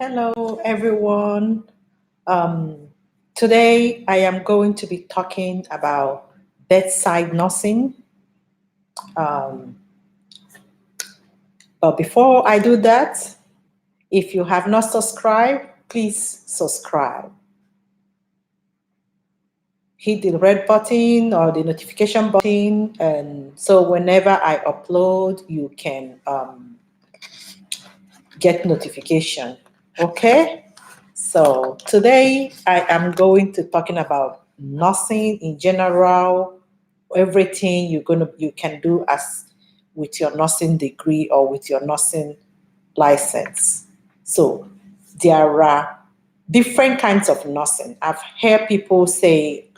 Hello, everyone. Um, Today, I am going to be talking about bedside nursing. Um, but before I do that, if you have not subscribed, please subscribe. Hit the red button or the notification button, and so whenever I upload, you can get notification. Okay? So today I am going to talking about nursing in general, everything you can do as with your nursing degree or with your nursing license. So there are different kinds of nursing. I've heard people say,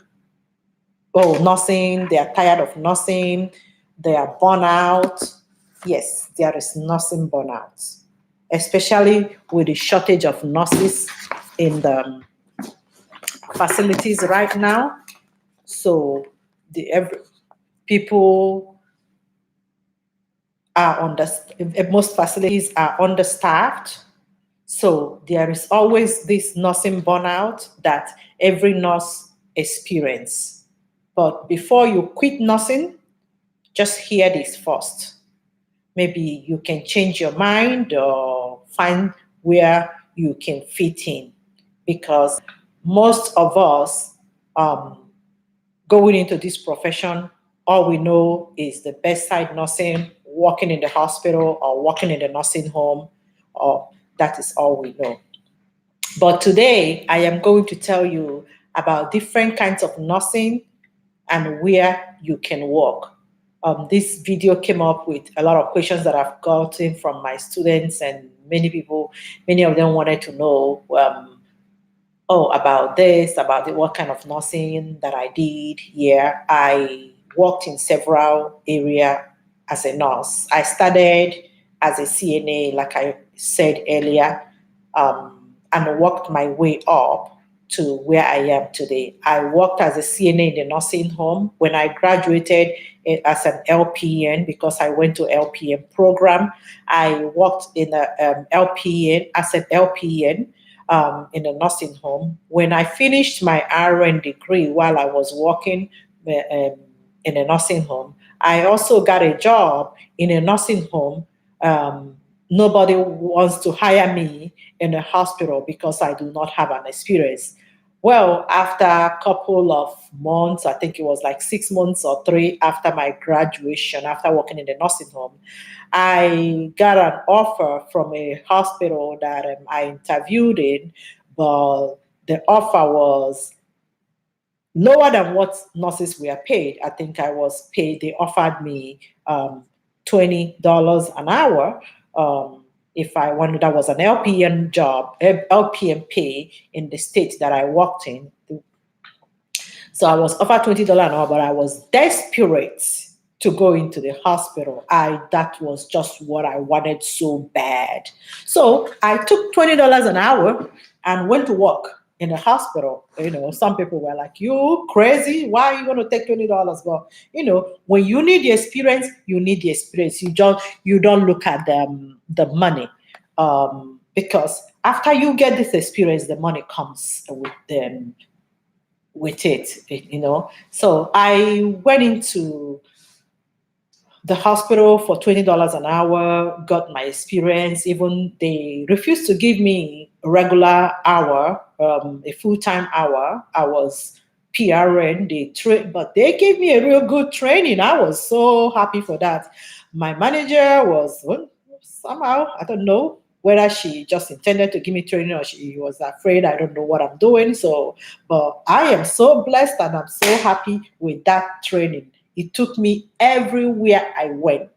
"Oh, nursing, they are tired of nursing, they are burnout." Yes, there is nursing burnout, especially with the shortage of nurses in the facilities right now. So people are most facilities are understaffed. So there is always this nursing burnout that every nurse experience. But before you quit nursing, just hear this first. Maybe you can change your mind or find where you can fit in, because most of us going into this profession, all we know is the bedside nursing, working in the hospital or working in the nursing home, or that is all we know. But today, I am going to tell you about different kinds of nursing and where you can work. This video came up with a lot of questions that I've gotten from my students, and many of them wanted to know, about this, what kind of nursing that I did here. I worked in several areas as a nurse. I started as a CNA, like I said earlier, and worked my way up to where I am today. I worked as a CNA in the nursing home. When I graduated as an LPN, because I went to LPN program, I worked in a LPN as an LPN in a nursing home. When I finished my RN degree while I was working in a nursing home, I also got a job in a nursing home. Nobody wants to hire me in a hospital because I do not have an experience. Well, after a couple of months, I think it was like 6 months or three after my graduation, after working in the nursing home, I got an offer from a hospital that I interviewed in, but the offer was lower than what nurses were paid. I think I was paid, they offered me $20 an hour. If I wanted, that was an LPN job, LPN pay in the state that I worked in. So I was offered $20 an hour, but I was desperate to go into the hospital. That was just what I wanted so bad. So I took $20 an hour and went to work in the hospital. Some people were like, "You crazy? Why are you going to take $20?" But when you need the experience, you need the experience. You don't look at the money, because after you get this experience, the money comes with it. So I went into the hospital for $20 an hour, got my experience. Even they refused to give me a regular hour, a full-time hour. I was PRN, but they gave me a real good training. I was so happy for that. My manager was, well, somehow, I don't know whether she just intended to give me training or she was afraid I don't know what I'm doing. So, but I am so blessed and I'm so happy with that training. It took me everywhere I went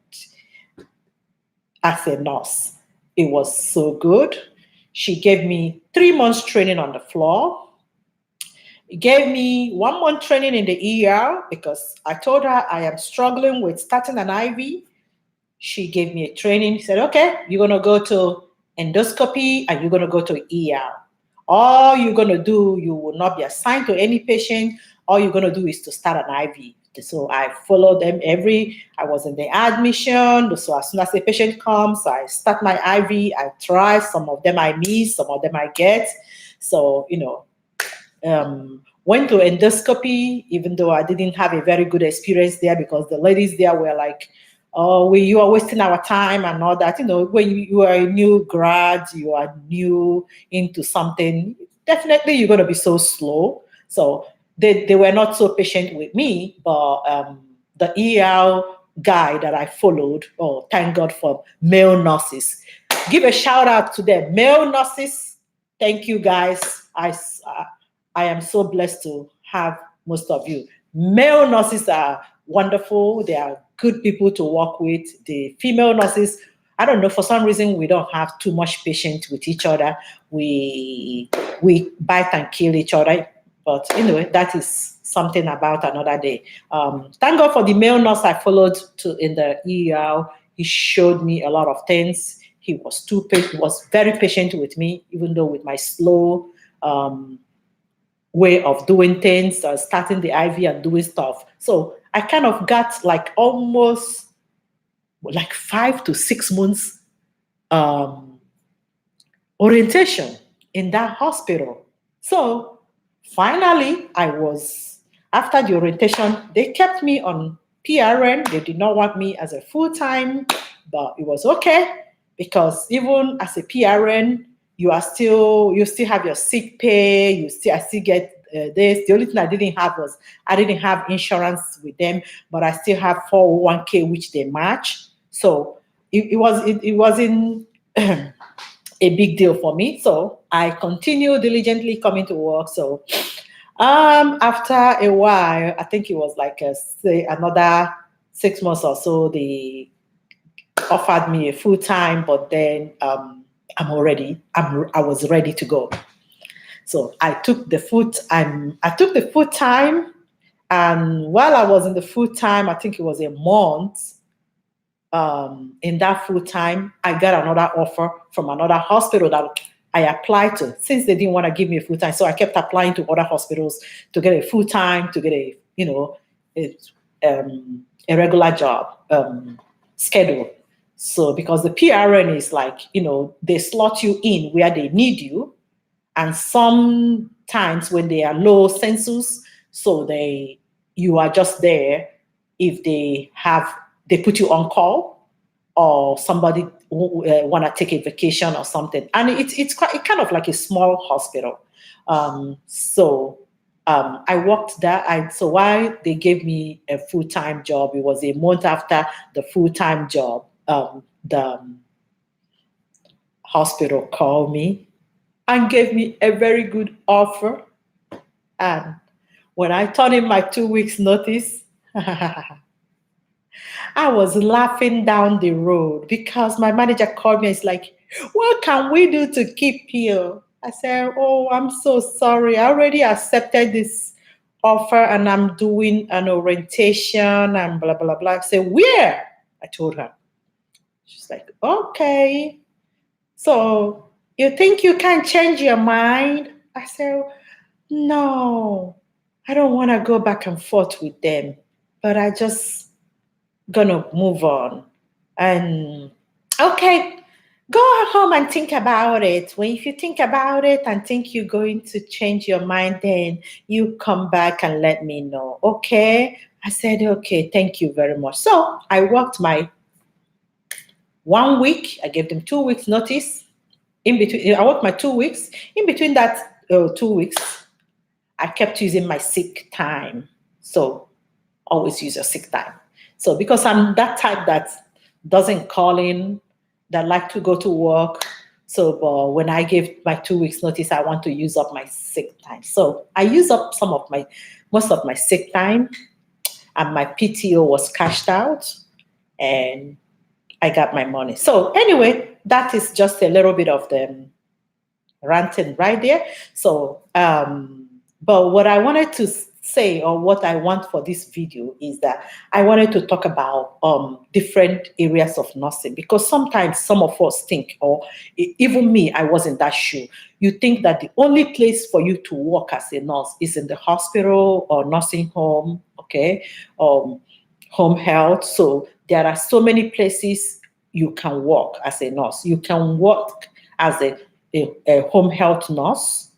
as a nurse. It was so good. She gave me 3 months training on the floor. It gave me 1 month training in the ER because I told her I am struggling with starting an IV. She gave me a training. She said, "Okay, you're going to go to endoscopy and you're going to go to ER. All you're going to do, you will not be assigned to any patient. All you're going to do is to start an IV. So I followed them I was in the admission. So as soon as the patient comes, I start my IV, I try, some of them I miss, some of them I get. So, went to endoscopy, even though I didn't have a very good experience there because the ladies there were like, oh, you are wasting our time and all that. When you are a new grad, you are new into something, definitely you're going to be so slow. So they were not so patient with me, but the ER guy that I followed, oh, thank God for male nurses. Give a shout out to them. Male nurses, thank you guys. I am so blessed to have most of you. Male nurses are wonderful. They are good people to work with. The female nurses, I don't know, for some reason we don't have too much patience with each other. We bite and kill each other. But anyway, that is something about another day. Thank God for the male nurse I followed in the ER. He showed me a lot of things. He was very patient with me, even though with my slow way of doing things, starting the IV and doing stuff. So I kind of got like almost like 5 to 6 months orientation in that hospital. So finally, after the orientation, they kept me on PRN. They did not want me as a full-time, but it was okay because even as a PRN, you still have your sick pay. I still get this. The only thing I didn't have was I didn't have insurance with them, but I still have 401k which they match. So it wasn't a big deal for me. So I continued diligently coming to work. So after a while, I think it was like another 6 months or so, they offered me a full time, but then I was ready to go. So I took the full time, and while I was in the full time, I think it was a month. In that full time, I got another offer from another hospital that I applied to, since they didn't want to give me a full time. So I kept applying to other hospitals to get a full time, to get a regular job schedule. So because the PRN is like, they slot you in where they need you. And sometimes when they are low census, so you are just there if they put you on call, or somebody want to take a vacation or something. And it's kind of like a small hospital. So I worked there. So while they gave me a full-time job, it was a month after the full-time job, the hospital called me and gave me a very good offer. And when I turned in my 2 weeks notice, I was laughing down the road because my manager called me. It's like, what can we do to keep you? I said, oh, I'm so sorry. I already accepted this offer and I'm doing an orientation and blah, blah, blah. I said, where? I told her. She's like, okay. So you think you can change your mind? I said, no, I don't want to go back and forth with them, but I just gonna move on. And okay, go home and think about it. If you think about it and think you're going to change your mind, then you come back and let me know. Okay? I said, okay, thank you very much. So I worked my 1 week. I gave them 2 weeks notice. In between, I worked my 2 weeks. In between that 2 weeks, I kept using my sick time. So always use your sick time. So because I'm that type that doesn't call in, that like to go to work. So when I gave my 2 weeks notice, I want to use up my sick time. So I used up most of my sick time, and my PTO was cashed out, and I got my money. So anyway, that is just a little bit of the ranting right there. So, but what I wanted to say, or what I want for this video, is that I wanted to talk about different areas of nursing, because sometimes some of us think, or even me, I was in that shoe. You think that the only place for you to work as a nurse is in the hospital or nursing home. okay, home health. So there are so many places you can work as a nurse. You can work as a home health nurse,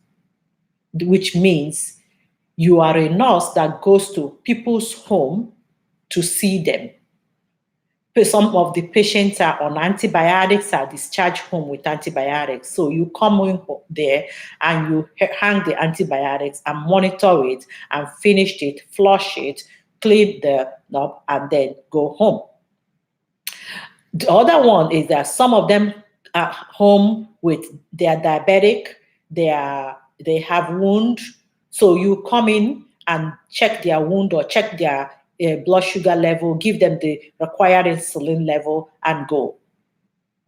which means you are a nurse that goes to people's home to see them. Some of the patients are on antibiotics, are discharged home with antibiotics. So you come in there and you hang the antibiotics and monitor it and finish it, flush it, clean the knob, and then go home. The other one is that some of them are home with their diabetic, they have wound. So you come in and check their wound or check their blood sugar level, give them the required insulin level, and go.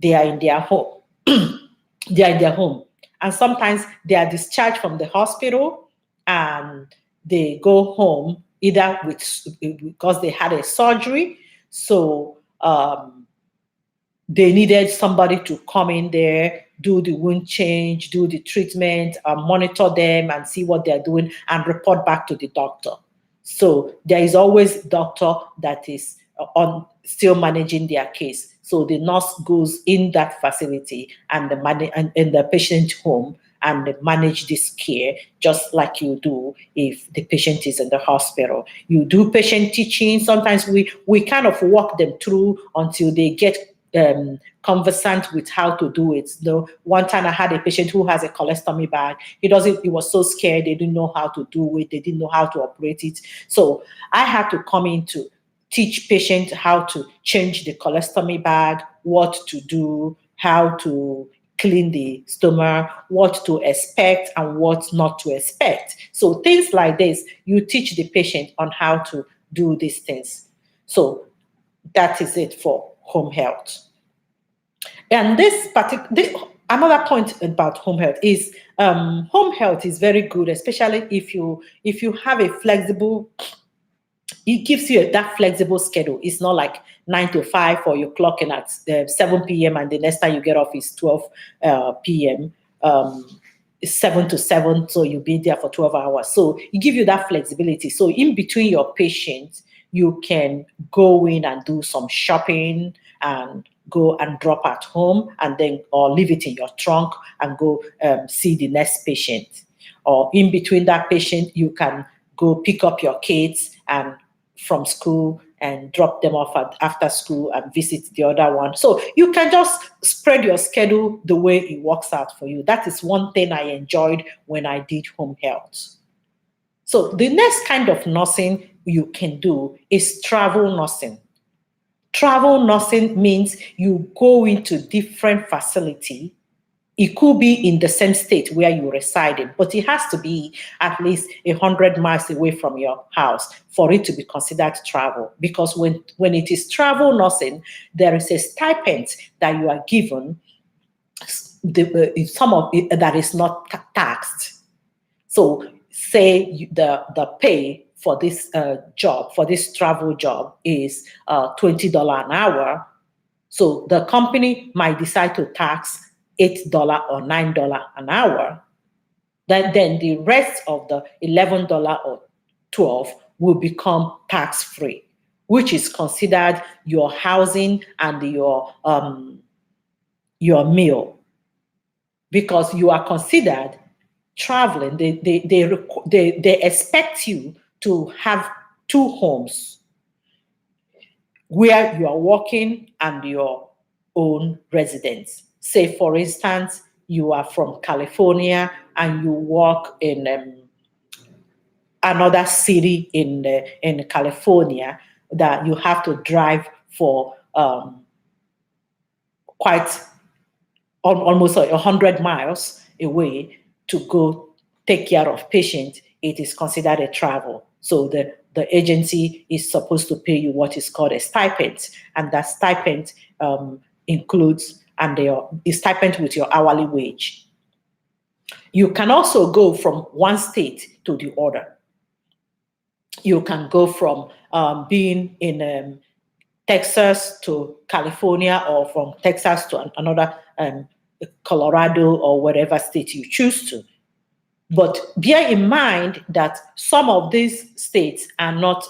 They are in their home. They are in their home. And sometimes they are discharged from the hospital and they go home either because they had a surgery. So they needed somebody to come in there, do the wound change, do the treatment, monitor them and see what they're doing and report back to the doctor. So there is always a doctor that is still managing their case. So the nurse goes in that facility and in the patient home and manage this care just like you do if the patient is in the hospital. You do patient teaching. Sometimes we kind of walk them through until they get conversant with how to do it. One time I had a patient who has a colostomy bag. He was so scared. They didn't know how to do it. They didn't know how to operate it. So I had to come in to teach patient how to change the colostomy bag, what to do, how to clean the stomach, what to expect and what not to expect. So things like this, you teach the patient on how to do these things. So that is it for home health. And another point about home health is home health is very good, especially if you have a flexible. It gives you that flexible schedule. It's not like 9 to 5 or you're clocking at 7 p.m. and the next time you get off is 12 p.m. It's 7 to 7, so you'll be there for 12 hours. So it gives you that flexibility. So in between your patients, you can go in and do some shopping and go and drop at home and then or leave it in your trunk and go see the next patient. Or in between that patient, you can go pick up your kids and from school and drop them off after school and visit the other one. So you can just spread your schedule the way it works out for you. That is one thing I enjoyed when I did home health. So the next kind of nursing you can do is travel nursing. Travel nursing means you go into different facility. It could be in the same state where you reside in, but it has to be at least 100 miles away from your house for it to be considered travel. Because when it is travel nursing, there is a stipend that you are given, some of it that is not taxed. So say the pay for this job, for this travel job is $20 an hour. So the company might decide to tax $8 or $9 an hour. Then the rest of the $11 or $12 will become tax-free, which is considered your housing and your meal, because you are considered traveling. They expect you to have two homes where you are working and your own residence. Say, for instance, you are from California and you work in another city in California that you have to drive for quite almost 100 miles away to go take care of patients. It is considered a travel. So the agency is supposed to pay you what is called a stipend, and that stipend includes the stipend with your hourly wage. You can also go from one state to the other. You can go from being in Texas to California, or from Texas to another Colorado or whatever state you choose to. But bear in mind that some of these states are not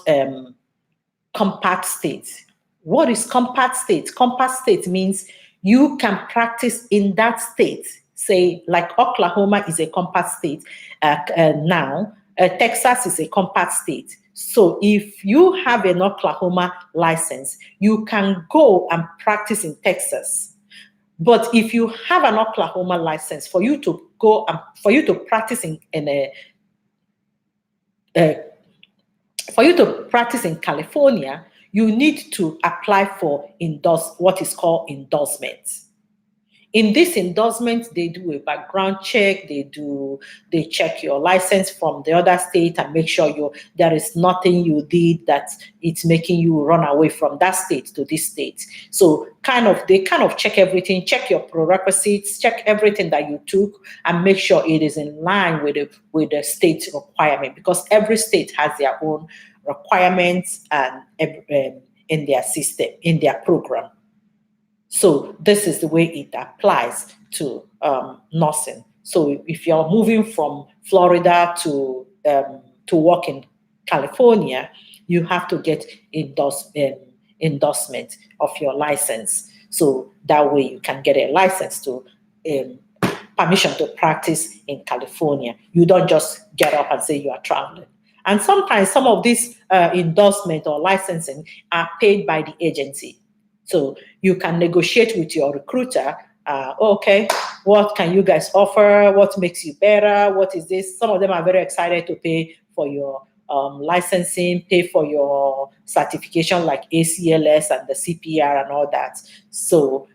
compact states. What is compact state? Compact state means you can practice in that state. Say, like Oklahoma is a compact state now. Texas is a compact state. So if you have an Oklahoma license, you can go and practice in Texas. But if you have an Oklahoma license, for you to go and for you to practice uh, for you to practice in California, you need to apply for what is called endorsement. In this endorsement, they do a background check. They check your license from the other state and make sure there is nothing you did that it's making you run away from that state to this state. So they kind of check everything, check your prerequisites, check everything that you took, and make sure it is in line with the state requirement, because every state has their own requirements and in their system, in their program. So this is the way it applies to nursing. So if you're moving from Florida to work in California, you have to get endorsement of your license. So that way you can get a license to permission to practice in California. You don't just get up and say you are traveling. And sometimes some of these endorsement or licensing are paid by the agency. So you can negotiate with your recruiter. Okay, what can you guys offer? What makes you better? What is this? Some of them are very excited to pay for your licensing, pay for your certification like ACLS and the CPR and all that. So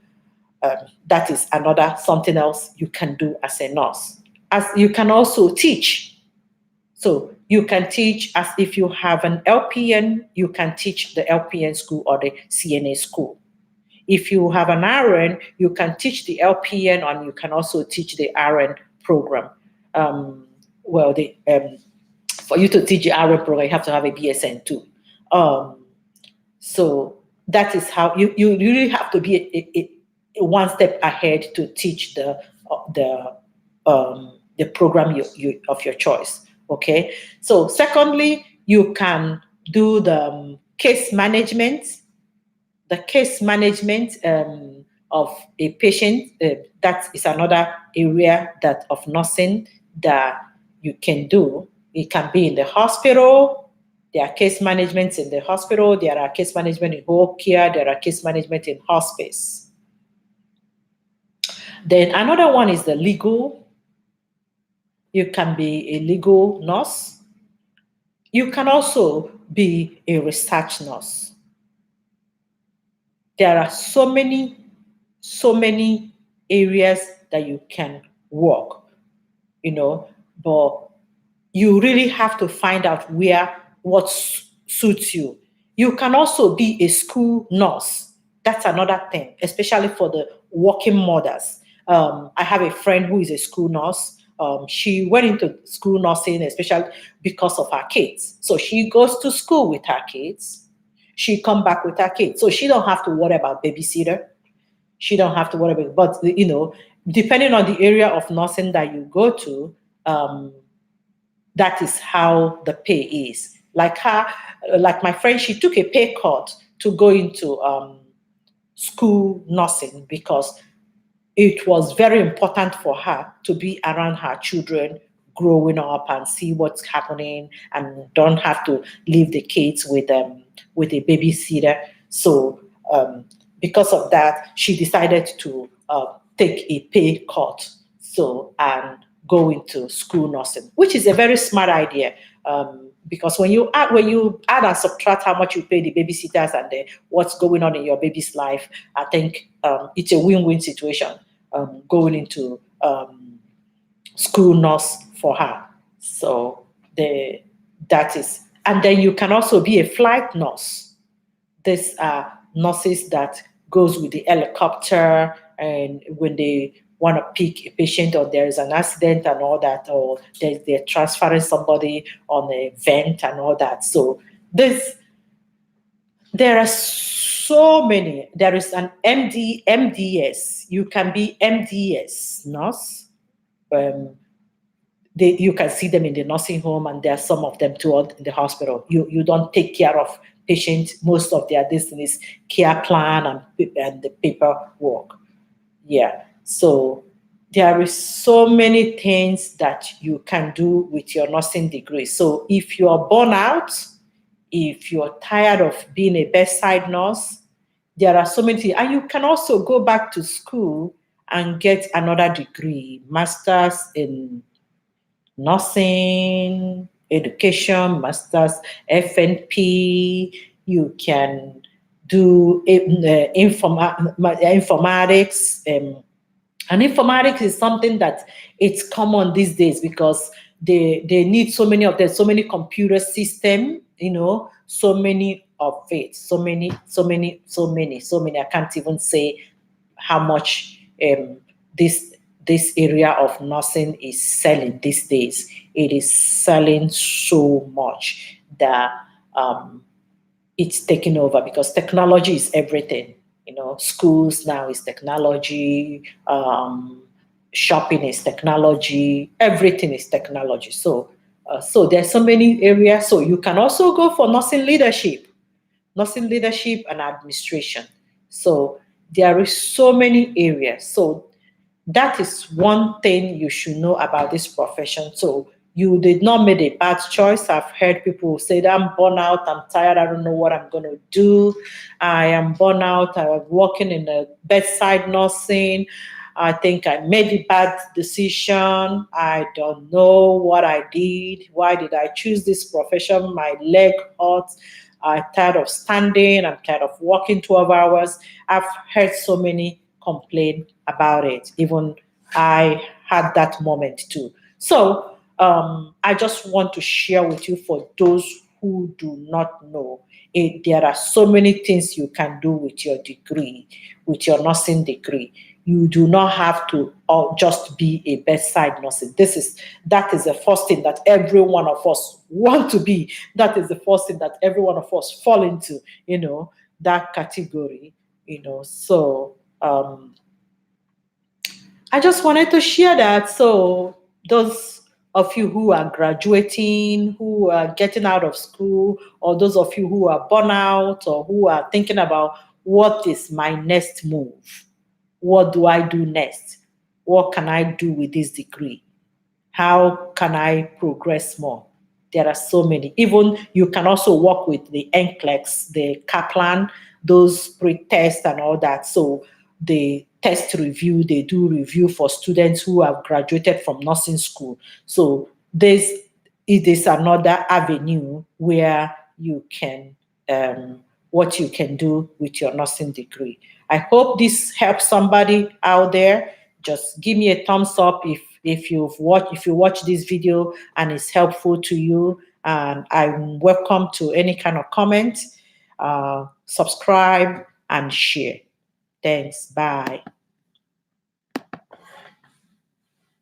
that is something else you can do as a nurse. As you can also teach. So you can teach, as if you have an LPN, you can teach the LPN school or the CNA school. If you have an RN, you can teach the LPN and you can also teach the RN program. For you to teach the RN program, you have to have a BSN too. So that is how you really have to be a one step ahead to teach the program of your choice. Okay. So secondly, you can do the case management. The case management of a patient, that is another area of nursing that you can do. It can be in the hospital. There are case managements in the hospital. There are case management in home care. There are case management in hospice. Then another one is the legal. You can be a legal nurse. You can also be a research nurse. There are so many areas that you can work, but you really have to find out what suits you. You can also be a school nurse. That's another thing, especially for the working mothers. I have a friend who is a school nurse. She went into school nursing, especially because of her kids. So she goes to school with her kids. She come back with her kids. So she don't have to worry about babysitter. She don't have to worry about, but depending on the area of nursing that you go to, that is how the pay is. Like my friend, she took a pay cut to go into school nursing because it was very important for her to be around her children growing up and see what's happening and don't have to leave the kids with a babysitter. So because of that, she decided to take a pay cut and go into school nursing, which is a very smart idea. Because when you add and subtract how much you pay the babysitters and what's going on in your baby's life, I think it's a win-win situation going into school nurse for her. So that is, and then you can also be a flight nurse. These are nurses that goes with the helicopter, and when they want to pick a patient or there is an accident and all that, or they're transferring somebody on a vent and all that. So there are so many. There is an MDS. You can be MDS nurse. you can see them in the nursing home, and there are some of them too in the hospital. You don't take care of patients. Most of their destinies care plan and the paperwork. Yeah. So there is so many things that you can do with your nursing degree. So if you are burnt out, if you're tired of being a bedside nurse, there are so many things. And you can also go back to school and get another degree, master's in nursing, education, master's, FNP. You can do informatics. And informatics is something that it's common these days because they need so many of them, so many computer system, so many of it, so many. I can't even say how much this this area of nursing is selling these days. It is selling so much that it's taking over because technology is everything. Schools now is technology, shopping is technology, everything is technology. So there's so many areas. So you can also go for nursing leadership and administration. So there is so many areas. So that is one thing you should know about this profession. So you did not make a bad choice. I've heard people say that I'm burnt out, I'm tired, I don't know what I'm going to do. I am burnt out, I'm working in a bedside nursing. I think I made a bad decision. I don't know what I did. Why did I choose this profession? My leg hurts. I'm tired of standing. I'm tired of working 12 hours. I've heard so many complain about it. Even I had that moment too. So I just want to share with you for those who do not know. There are so many things you can do with your degree, with your nursing degree. You do not have to just be a bedside nurse. That is the first thing that every one of us want to be. That is the first thing that every one of us fall into, that category, So I just wanted to share that. So those of you who are graduating, who are getting out of school, or those of you who are burnt out, or who are thinking about what is my next move? What do I do next? What can I do with this degree? How can I progress more? There are so many. Even you can also work with the NCLEX, the Kaplan, those pre-tests and all that. So the test review, they do review for students who have graduated from nursing school. So it is another avenue where you can what you can do with your nursing degree. I hope this helps somebody out there. Just give me a thumbs up if you watch this video and it's helpful to you. And I'm welcome to any kind of comment. Subscribe and share. Thanks. Bye.